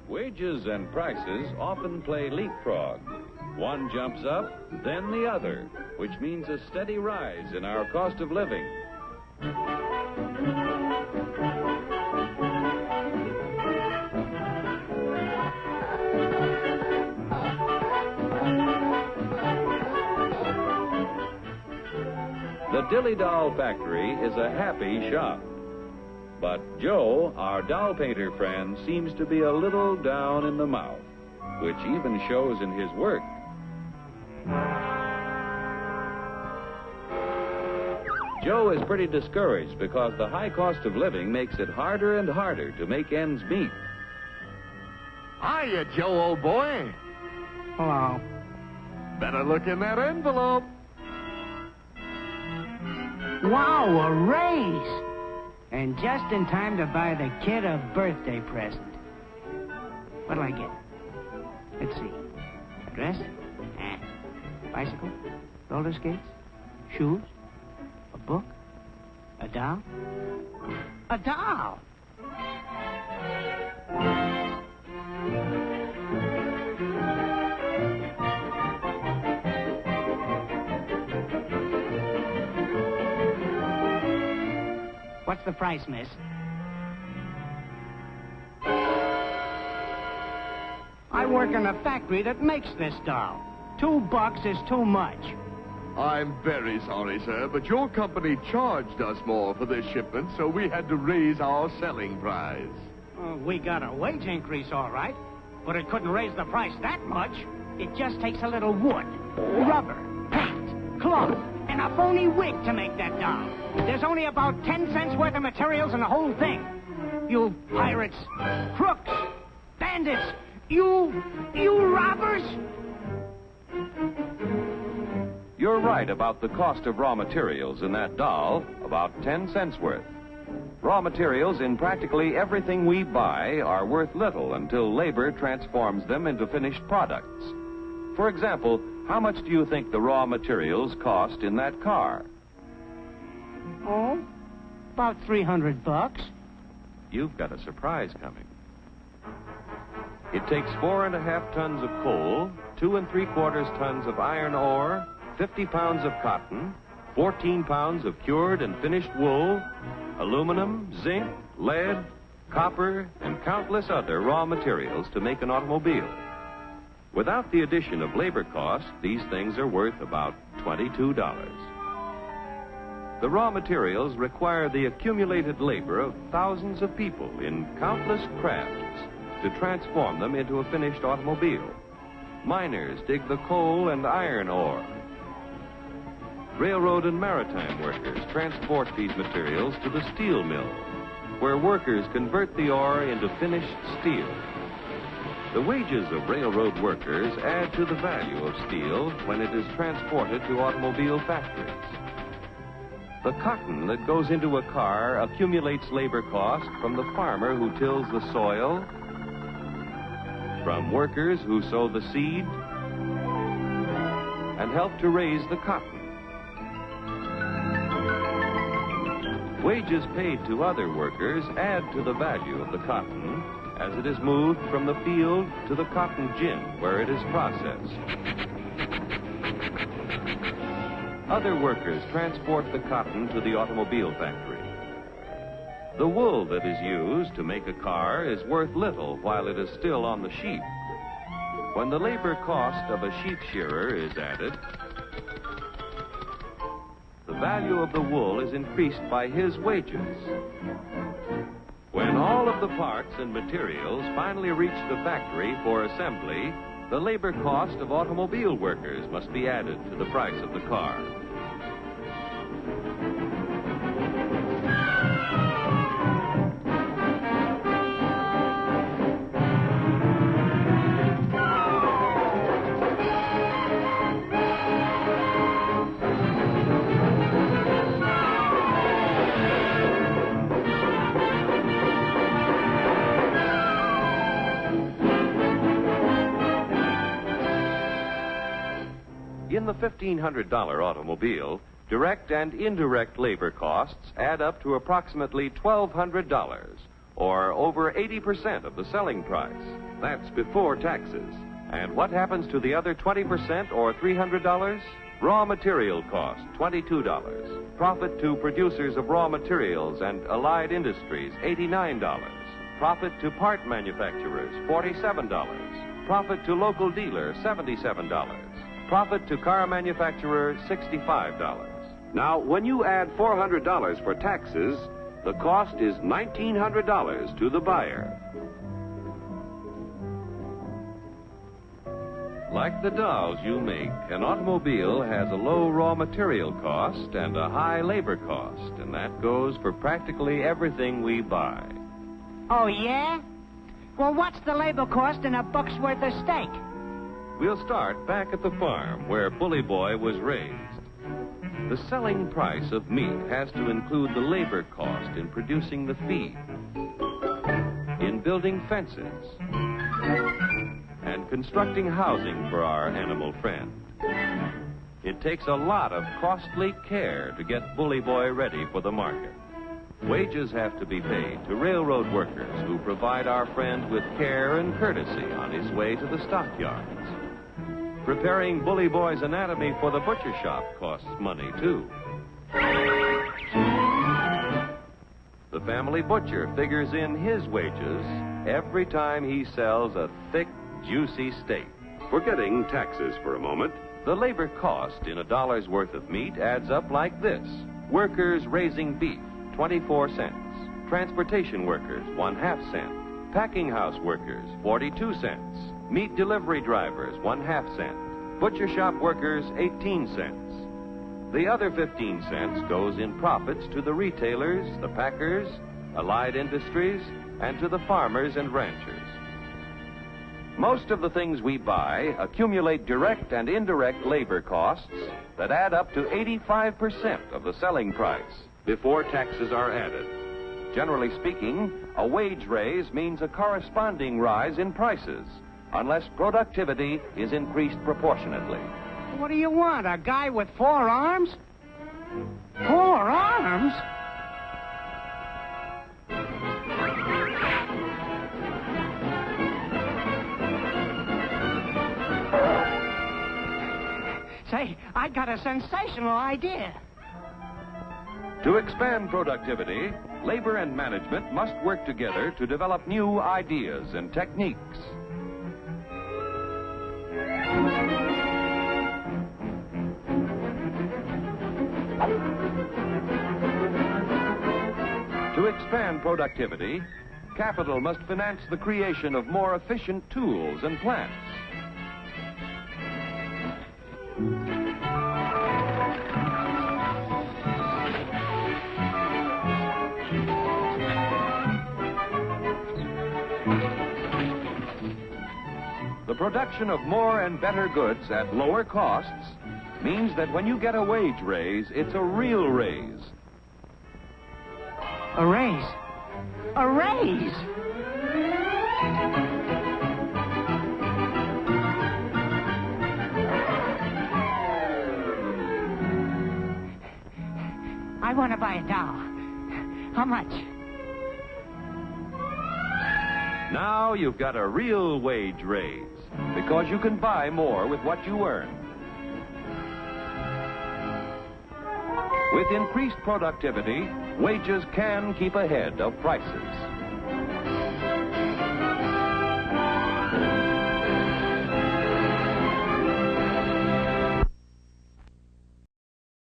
Wages and prices often play leapfrog. One jumps up, then the other, which means a steady rise in our cost of living. The Dilly Doll Factory is a happy shop. But Joe, our doll painter friend, seems to be a little down in the mouth, which even shows in his work. Joe is pretty discouraged because the high cost of living makes it harder and harder to make ends meet. Hiya, Joe, old boy. Hello. Better look in that envelope. Wow, a raise! And just in time to buy the kid a birthday present. What'll I get? Let's see. A dress? Bicycle? Roller skates? Shoes? A book? A doll? A doll! What's the price, miss? I work in a factory that makes this doll. $2 is too much. I'm very sorry, sir, but your company charged us more for this shipment, so we had to raise our selling price. We got a wage increase, all right, but it couldn't raise the price that much. It just takes a little wood, rubber, paint, cloth, and a phony wig to make that doll. There's only about 10 cents worth of materials in the whole thing. You pirates, crooks, bandits, you robbers! You're right about the cost of raw materials in that doll, about 10 cents worth. Raw materials in practically everything we buy are worth little until labor transforms them into finished products. For example, how much do you think the raw materials cost in that car? Oh, about $300. You've got a surprise coming. It takes 4.5 tons of coal, 2 3/4 tons of iron ore, 50 pounds of cotton, 14 pounds of cured and finished wool, aluminum, zinc, lead, copper, and countless other raw materials to make an automobile. Without the addition of labor costs, these things are worth about $22. The raw materials require the accumulated labor of thousands of people in countless crafts to transform them into a finished automobile. Miners dig the coal and iron ore. Railroad and maritime workers transport these materials to the steel mill, where workers convert the ore into finished steel. The wages of railroad workers add to the value of steel when it is transported to automobile factories. The cotton that goes into a car accumulates labor cost from the farmer who tills the soil, from workers who sow the seed, and help to raise the cotton. Wages paid to other workers add to the value of the cotton as it is moved from the field to the cotton gin where it is processed. Other workers transport the cotton to the automobile factory. The wool that is used to make a car is worth little while it is still on the sheep. When the labor cost of a sheep shearer is added, the value of the wool is increased by his wages. When all of the parts and materials finally reach the factory for assembly, the labor cost of automobile workers must be added to the price of the car. the $1,500 automobile, direct and indirect labor costs add up to approximately $1,200, or over 80% of the selling price. That's before taxes. And what happens to the other 20%, or $300? Raw material cost, $22. Profit to producers of raw materials and allied industries, $89. Profit to part manufacturers, $47. Profit to local dealer, $77. Profit to car manufacturer, $65. Now, when you add $400 for taxes, the cost is $1,900 to the buyer. Like the dolls you make, an automobile has a low raw material cost and a high labor cost, and that goes for practically everything we buy. Oh, yeah? Well, what's the labor cost in a buck's worth of steak? We'll start back at the farm where Bully Boy was raised. The selling price of meat has to include the labor cost in producing the feed, in building fences, and constructing housing for our animal friend. It takes a lot of costly care to get Bully Boy ready for the market. Wages have to be paid to railroad workers who provide our friend with care and courtesy on his way to the stockyards. Preparing Bully Boy's anatomy for the butcher shop costs money, too. The family butcher figures in his wages every time he sells a thick, juicy steak. Forgetting taxes for a moment, the labor cost in a dollar's worth of meat adds up like this. Workers raising beef, 24 cents. Transportation workers, 1/2 cent. Packing house workers, 42 cents. Meat delivery drivers, 1/2 cent. Butcher shop workers, 18 cents. The other 15 cents goes in profits to the retailers, the packers, allied industries, and to the farmers and ranchers. Most of the things we buy accumulate direct and indirect labor costs that add up to 85% of the selling price before taxes are added. Generally speaking, a wage raise means a corresponding rise in prices, unless productivity is increased proportionately. What do you want, a guy with 4 arms? 4 arms? Say, I got a sensational idea. To expand productivity, labor and management must work together to develop new ideas and techniques. To expand productivity, capital must finance the creation of more efficient tools and plants. The production of more and better goods at lower costs means that when you get a wage raise, it's a real raise. A raise? A raise? I want to buy a doll. How much? Now you've got a real wage raise, because you can buy more with what you earn. With increased productivity, wages can keep ahead of prices.